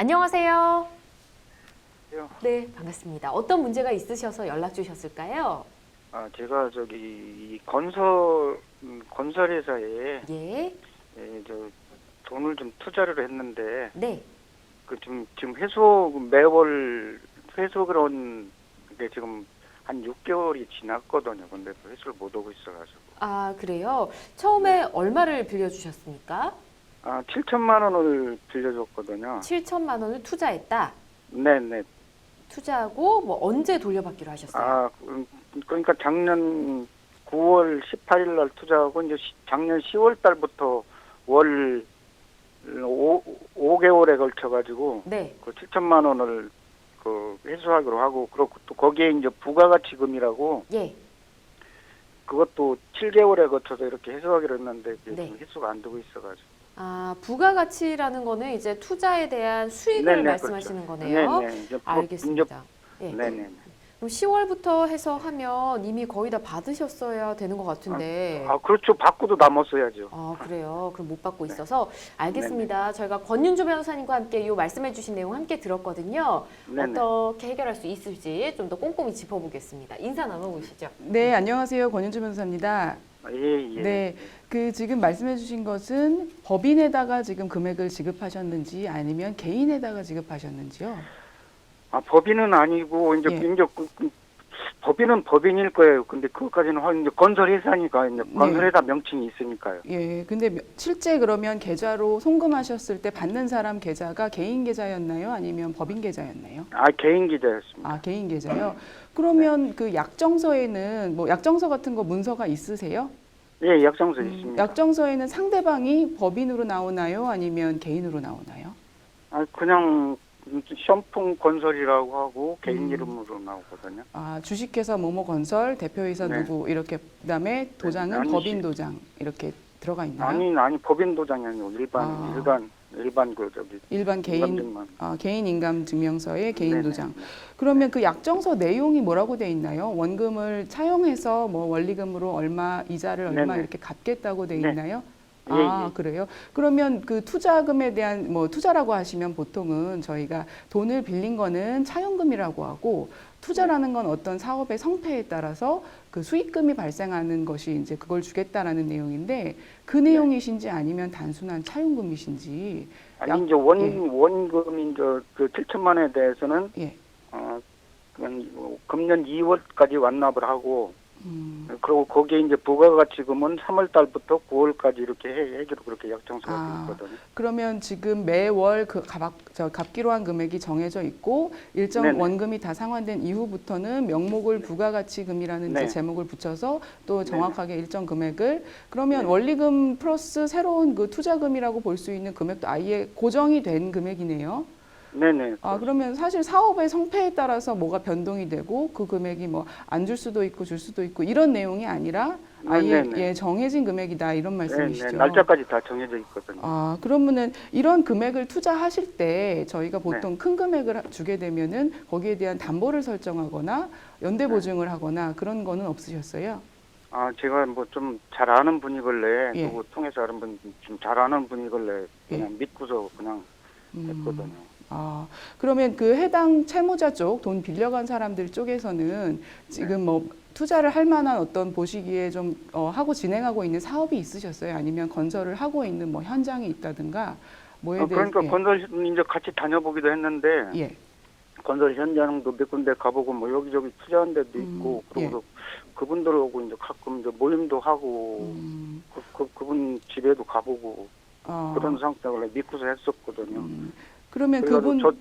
안녕하세요. 요. 네, 반갑습니다. 어떤 문제가 있으셔서 연락 주셨을까요? 제가 저기 이 건설회사에 예, 저 돈을 좀 투자를 했는데 네. 지금 매월 회수 그런 게 지금 한 6개월이 지났거든요. 근데 회수를 못 오고 있어가지고. 아, 그래요? 처음에 얼마를 빌려주셨습니까? 7천만 원을 빌려줬거든요. 7천만 원을 투자했다. 네네. 투자하고 뭐 언제 돌려받기로 하셨어요? 그러니까 작년 9월 18일 날 투자하고 이제 작년 10월 달부터 월 5개월에 걸쳐가지고 네. 그 7천만 원을 그 회수하기로 하고, 그렇고 또 거기에 이제 부가가치금이라고 예, 그것도 7개월에 거쳐서 이렇게 회수하기로 했는데 그게 네. 지금 회수가 안 되고 있어가지고. 아, 부가가치라는 거는 이제 투자에 대한 수익을 네네, 말씀하시는 그렇죠. 거네요. 네네. 이제 알겠습니다. 예. 네네. 그럼 10월부터 해서 하면 이미 거의 다 받으셨어야 되는 것 같은데. 그렇죠. 받고도 남았어야죠. 아, 그래요? 그럼 못 받고 네. 있어서 알겠습니다. 저희가 권윤주 변호사님과 함께 이 말씀해 주신 내용 함께 들었거든요. 네네. 어떻게 해결할 수 있을지 좀 더 꼼꼼히 짚어보겠습니다. 인사 나눠보시죠. 네, 안녕하세요. 권윤주 변호사입니다. 예. 네, 그 지금 말씀해주신 것은 법인에다가 지금 금액을 지급하셨는지 아니면 개인에다가 지급하셨는지요? 법인은 아니고 이제 예. 이제 법인은 법인일 거예요. 근데 그것까지는 이제 건설회사니까 이제 네. 건설회사 명칭이 있으니까요. 예, 근데 실제 그러면 계좌로 송금하셨을 때 받는 사람 계좌가 개인 계좌였나요? 아니면 법인 계좌였나요? 개인 기자였습니다. 개인 계좌요? 그러면 그 약정서에는 뭐 약정서 같은 거 문서가 있으세요? 예, 약정서 있습니다. 약정서에는 상대방이 법인으로 나오나요? 아니면 개인으로 나오나요? 그냥 션풍 건설이라고 하고 개인 이름으로 나오거든요. 주식회사 뭐뭐건설 대표이사 네. 누구 이렇게 그다음에 도장은 아니지. 법인 도장 이렇게 들어가 있나요? 아니 법인 도장이 아니고 일반 그 저기 일반 개인 인감증만. 개인 인감 증명서에 개인 네네. 도장. 그러면 그 약정서 내용이 뭐라고 돼 있나요? 원금을 차용해서 뭐 원리금으로 얼마 이자를 얼마 네네. 이렇게 갚겠다고 돼 네. 있나요? 예. 그래요? 그러면 그 투자금에 대한 뭐 투자라고 하시면 보통은 저희가 돈을 빌린 거는 차용금이라고 하고 투자라는 건 어떤 사업의 성패에 따라서 그 수익금이 발생하는 것이 이제 그걸 주겠다라는 내용인데 그 내용이신지 아니면 단순한 차용금이신지. 이제 원금인 그 7천만 원에 대해서는 예. 그냥 금년 2월까지 완납을 하고, 그리고 거기에 이제 부가가치금은 3월 달부터 9월까지 이렇게 해기로 그렇게 약정서가 되어 있거든요. 그러면 지금 매월 그 갚기로 한 금액이 정해져 있고 일정 네네. 원금이 다 상환된 이후부터는 명목을 부가가치금이라는 이제 네. 제목을 붙여서 또 정확하게 일정 금액을 그러면 네. 원리금 플러스 새로운 그 투자금이라고 볼 수 있는 금액도 아예 고정이 된 금액이네요. 네네. 그러면 사실 사업의 성패에 따라서 뭐가 변동이 되고 그 금액이 뭐 안 줄 수도 있고 줄 수도 있고 이런 내용이 아니라 아예 네네. 정해진 금액이다 이런 말씀이시죠. 네. 날짜까지 다 정해져 있거든요. 그러면은 이런 금액을 투자하실 때 저희가 보통 큰 금액을 주게 되면은 거기에 대한 담보를 설정하거나 연대 보증을 하거나 그런 거는 없으셨어요? 제가 뭐 좀 잘 아는 분이길래 예. 누구 통해서 아는 분 좀 잘 아는 분이길래 그냥 예. 믿고서 그냥 했거든요. 그러면 그 해당 채무자 쪽 돈 빌려간 사람들 쪽에서는 지금 뭐 투자를 할 만한 어떤 보시기에 좀 하고 진행하고 있는 사업이 있으셨어요? 아니면 건설을 하고 있는 뭐 현장이 있다든가 뭐에 대해서? 그러니까 건설 이제 같이 다녀보기도 했는데 예. 건설 현장도 몇 군데 가보고 뭐 여기저기 투자한 데도 있고 그리고 그분들하고 이제 가끔 이제 모임도 하고 그분 집에도 가보고 그런 상태로 믿고서 했었거든요. 그러면 그래가지고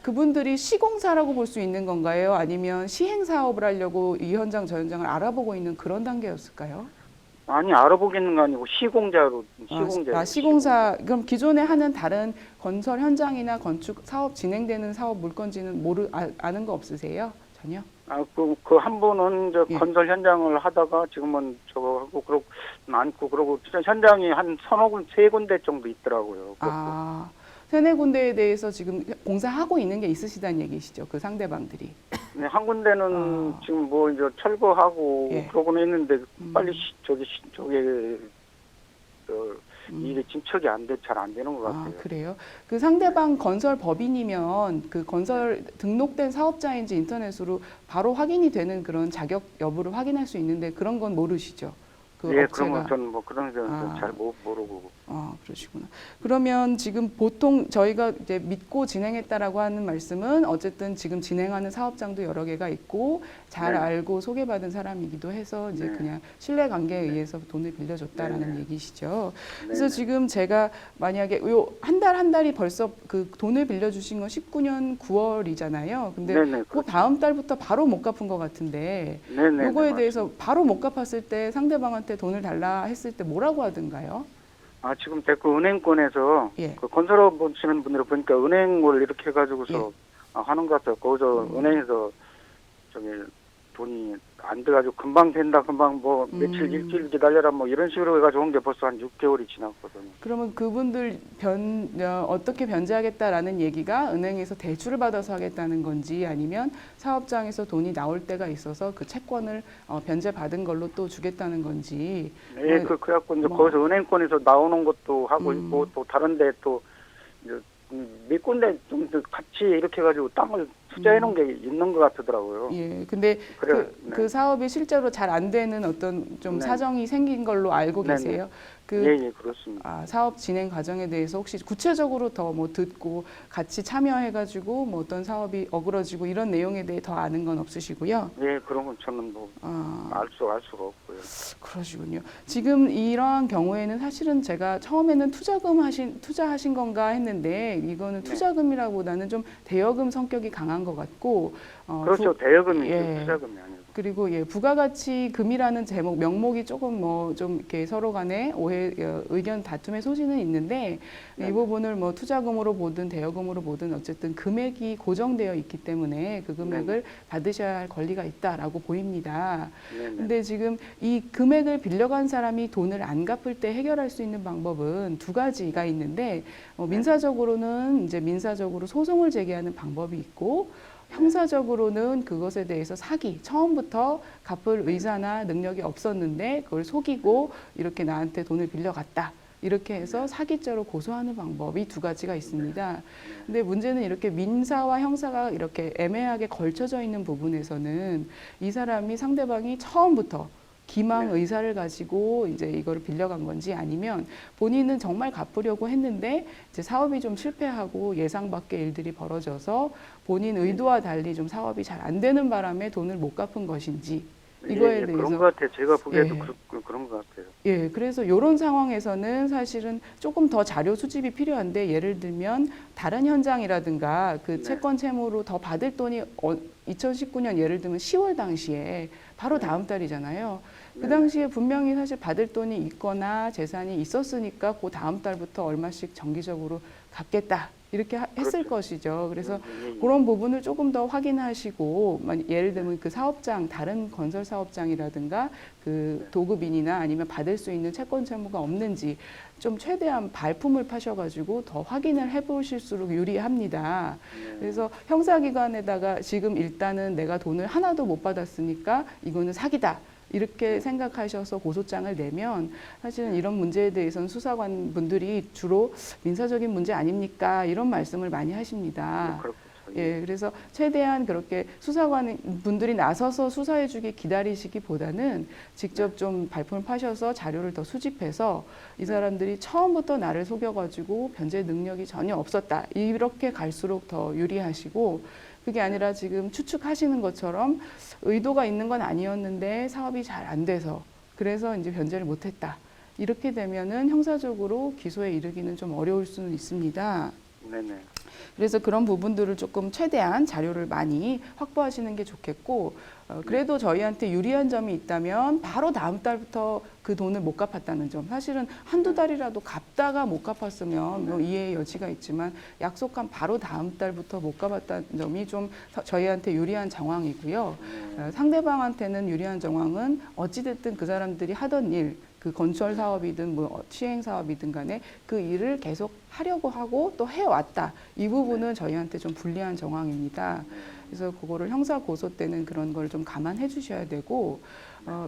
그분들이 시공사라고 볼 수 있는 건가요? 아니면 시행 사업을 하려고 이 현장 저 현장을 알아보고 있는 그런 단계였을까요? 아니 알아보겠는 거 아니고 시공자로 시공사. 그럼 기존에 하는 다른 건설 현장이나 건축 사업 진행되는 사업 물건지는 아는 거 없으세요? 전혀? 그 한 분은 저 예. 건설 현장을 하다가 지금은 저거 하고 그러고 많고 그러고 현장이 한 서너 군 세 군데 정도 있더라고요. 세네 군데에 대해서 지금 공사하고 있는 게 있으시다는 얘기시죠? 그 상대방들이. 네, 한 군데는 지금 뭐 이제 철거하고 예. 그러고는 했는데 빨리 저기 일이 진척이 잘 안 되는 것 같아요. 그래요? 그 상대방 건설 법인이면 그 건설 등록된 사업자인지 인터넷으로 바로 확인이 되는 그런 자격 여부를 확인할 수 있는데 그런 건 모르시죠? 그 예, 업체가. 그런 건 저는 뭐 그런 건 잘 모르고. 그러시구나. 그러면 지금 보통 저희가 이제 믿고 진행했다라고 하는 말씀은 어쨌든 지금 진행하는 사업장도 여러 개가 있고 잘 네. 알고 소개받은 사람이기도 해서 이제 네. 그냥 신뢰 관계에 의해서 돈을 빌려줬다라는 네. 얘기시죠. 네. 그래서 지금 제가 만약에 요 한 달이 벌써 그 돈을 빌려주신 건 19년 9월이잖아요. 근데 네네. 그 다음 달부터 바로 못 갚은 것 같은데 네네. 요거에 대해서 바로 못 갚았을 때 상대방한테 돈을 달라 했을 때 뭐라고 하던가요? 지금 그 은행권에서 예. 그 건설업 보시는 분들을 보니까 은행을 이렇게 해가지고서 하는 것 같아요. 거기서 은행에서 저기 돈이 안 돼가지고 금방 된다, 금방 뭐 며칠 일주일 기다려라 뭐 이런 식으로 해가지고 온 게 벌써 한 6개월이 지났거든요. 그러면 그분들 어떻게 변제하겠다라는 얘기가 은행에서 대출을 받아서 하겠다는 건지 아니면 사업장에서 돈이 나올 때가 있어서 그 채권을 변제 받은 걸로 또 주겠다는 건지. 네, 그래갖고 이제 거기서 은행권에서 나오는 것도 하고 있고 또 다른데 또 이제 몇 군데 좀 같이 이렇게 해가지고 땅을 투자해 놓은 게 있는 것 같더라고요. 예, 근데 그래요. 그 사업이 실제로 잘 안 되는 어떤 좀 네. 사정이 생긴 걸로 알고 네네. 계세요? 예, 그렇습니다. 사업 진행 과정에 대해서 혹시 구체적으로 더 뭐 듣고 같이 참여해가지고 뭐 어떤 사업이 어그러지고 이런 내용에 대해 더 아는 건 없으시고요? 예, 그런 건 저는 뭐 알 수가 없고요. 그러시군요. 지금 이러한 경우에는 사실은 제가 처음에는 투자하신 건가 했는데 이거는 투자금이라보다는 좀 대여금 성격이 강한 것 같고 그렇죠. 대여금이죠. 예. 투자금이 아니고. 그리고 부가가치금이라는 제목 명목이 조금 뭐 좀 이렇게 서로 간에 의견 다툼의 소지는 있는데 네. 이 부분을 뭐 투자금으로 보든 대여금으로 보든 어쨌든 금액이 고정되어 있기 때문에 그 금액을 받으셔야 할 권리가 있다라고 보입니다. 네네. 근데 지금 이 금액을 빌려간 사람이 돈을 안 갚을 때 해결할 수 있는 방법은 두 가지가 있는데 민사적으로는 이제 민사적으로 소송을 제기하는 방법이 있고 형사적으로는 그것에 대해서 처음부터 갚을 의사나 능력이 없었는데 그걸 속이고 이렇게 나한테 돈을 빌려갔다. 이렇게 해서 사기죄로 고소하는 방법이 두 가지가 있습니다. 근데 문제는 이렇게 민사와 형사가 이렇게 애매하게 걸쳐져 있는 부분에서는 이 사람이 상대방이 처음부터 기망 의사를 가지고 이제 이거를 빌려간 건지 아니면 본인은 정말 갚으려고 했는데 이제 사업이 좀 실패하고 예상 밖의 일들이 벌어져서 본인 의도와 달리 좀 사업이 잘 안 되는 바람에 돈을 못 갚은 것인지 이거에 대해서 그런 것 같아요. 제가 보기에도 그런 것 같아요. 예, 그래서 이런 상황에서는 사실은 조금 더 자료 수집이 필요한데 예를 들면 다른 현장이라든가 그 채권 채무로 더 받을 돈이 2019년 예를 들면 10월 당시에 바로 다음 달이잖아요. 그 당시에 분명히 사실 받을 돈이 있거나 재산이 있었으니까 그 다음 달부터 얼마씩 정기적으로 갚겠다. 이렇게 했을 것이죠. 그래서 그런 부분을 조금 더 확인하시고, 예를 들면 그 사업장, 다른 건설 사업장이라든가 그 도급인이나 아니면 받을 수 있는 채권 채무가 없는지 좀 최대한 발품을 파셔가지고 더 확인을 해보실수록 유리합니다. 그래서 형사기관에다가 지금 일단은 내가 돈을 하나도 못 받았으니까 이거는 사기다. 이렇게 생각하셔서 고소장을 내면 사실은 이런 문제에 대해서는 수사관 분들이 주로 민사적인 문제 아닙니까? 이런 말씀을 많이 하십니다. 예, 그래서 최대한 그렇게 수사관 분들이 나서서 수사해주기 기다리시기보다는 직접 좀 발품을 파셔서 자료를 더 수집해서 이 사람들이 처음부터 나를 속여가지고 변제 능력이 전혀 없었다. 이렇게 갈수록 더 유리하시고 그게 아니라 지금 추측하시는 것처럼 의도가 있는 건 아니었는데 사업이 잘 안 돼서 그래서 이제 변제를 못했다. 이렇게 되면은 형사적으로 기소에 이르기는 좀 어려울 수는 있습니다. 네네. 그래서 그런 부분들을 조금 최대한 자료를 많이 확보하시는 게 좋겠고 그래도 저희한테 유리한 점이 있다면 바로 다음 달부터 그 돈을 못 갚았다는 점. 사실은 한두 달이라도 갚다가 못 갚았으면 뭐 이해의 여지가 있지만 약속한 바로 다음 달부터 못 갚았다는 점이 좀 저희한테 유리한 정황이고요. 상대방한테는 유리한 정황은 어찌됐든 그 사람들이 하던 일, 그 건설 사업이든 뭐 시행 사업이든 간에 그 일을 계속 하려고 하고 또 해왔다. 이 부분은 저희한테 좀 불리한 정황입니다. 그래서 그거를 형사 고소 때는 그런 걸 좀 감안해 주셔야 되고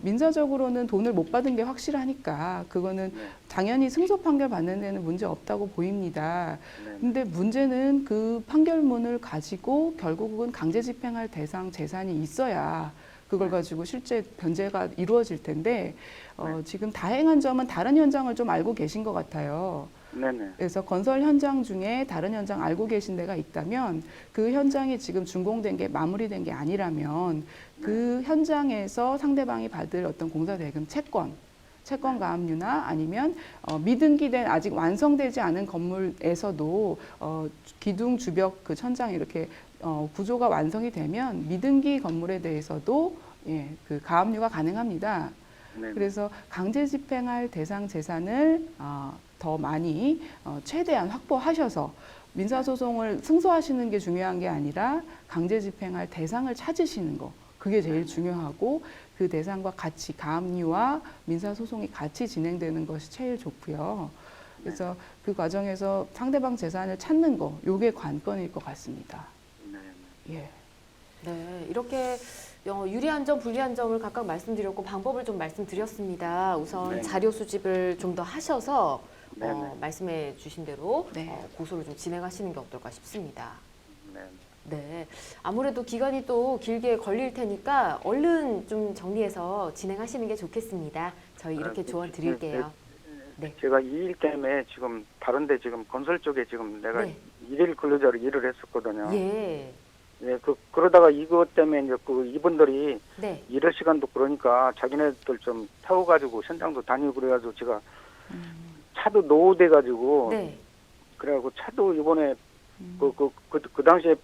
민사적으로는 돈을 못 받은 게 확실하니까 그거는 네. 당연히 승소 판결 받는 데는 문제 없다고 보입니다. 네. 근데 문제는 그 판결문을 가지고 결국은 강제 집행할 대상 재산이 있어야 그걸 가지고 실제 변제가 이루어질 텐데 지금 다행한 점은 다른 현장을 좀 알고 계신 것 같아요. 네네. 그래서 건설 현장 중에 다른 현장 알고 계신 데가 있다면 그 현장이 지금 준공된 게 마무리된 게 아니라면 그 현장에서 상대방이 받을 어떤 공사대금 채권 가압류나 아니면 미등기된 아직 완성되지 않은 건물에서도 기둥 주벽 그 천장 이렇게 구조가 완성이 되면 미등기 건물에 대해서도 그 가압류가 가능합니다. 네네. 그래서 강제 집행할 대상 재산을 더 많이 최대한 확보하셔서 민사소송을 승소하시는 게 중요한 게 아니라 강제 집행할 대상을 찾으시는 거 그게 제일 중요하고 그 대상과 같이 가압류와 민사소송이 같이 진행되는 것이 제일 좋고요. 그래서 그 과정에서 상대방 재산을 찾는 거 요게 관건일 것 같습니다. 네. 예. 네, 이렇게 유리한 점, 불리한 점을 각각 말씀드렸고 방법을 좀 말씀드렸습니다. 우선 네. 자료 수집을 좀 더 하셔서 네. 말씀해 주신 대로 네. 고소를 좀 진행하시는 게 어떨까 싶습니다. 네. 네, 아무래도 기간이 또 길게 걸릴 테니까 얼른 좀 정리해서 진행하시는 게 좋겠습니다. 저희 이렇게 조언 드릴게요. 네. 제가 이 일 때문에 지금 다른데 지금 건설 쪽에 지금 내가 네. 일일 근로자로 일을 했었거든요. 예, 예, 그러다가 이것 때문에 이제 이분들이 네, 일할 시간도 그러니까 자기네들 좀 태워가지고 현장도 다니고 그래가지고 제가 차도 노후돼가지고 네. 그래가지고 차도 이번에 그 당시에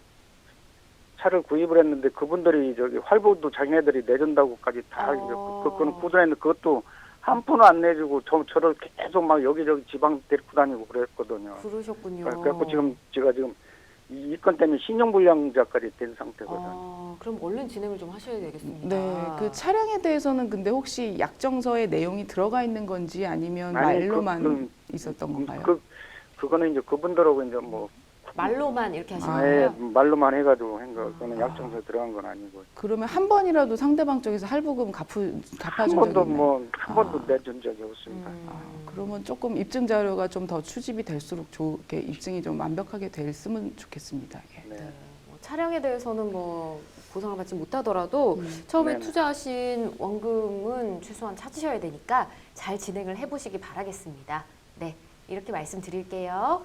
차를 구입을 했는데 그분들이 저기 활보도 자기네들이 내준다고까지 다 그거는 구조했는데 그것도 한 푼은 안 내주고 저를 계속 막 여기저기 지방 데리고 다니고 그랬거든요. 그러셨군요. 그래갖고 지금 제가 지금 이 건 때문에 신용불량자까지 된 상태거든요. 그럼 얼른 진행을 좀 하셔야 되겠습니다. 네, 그 차량에 대해서는 근데 혹시 약정서에 내용이 들어가 있는 건지 아니면 아니, 말로만 있었던 건가요? 그거는 이제 그분들하고 이제 뭐 말로만 이렇게 하신 예, 거예요? 말로만 해가지고 한 거. 그거는 약정서에 들어간 건 아니고. 그러면 한 번이라도 상대방 쪽에서 할부금 갚아준 한 적이 번도 있나요? 한 번도 내준 적이 없습니다. 그러면 조금 입증 자료가 좀 더 추집이 될수록 좋게 입증이 좀 완벽하게 됐으면 좋겠습니다. 예. 네. 뭐 차량에 대해서는 뭐 보상을 받지 못하더라도 처음에 네네. 투자하신 원금은 최소한 찾으셔야 되니까 잘 진행을 해보시기 바라겠습니다. 네, 이렇게 말씀드릴게요.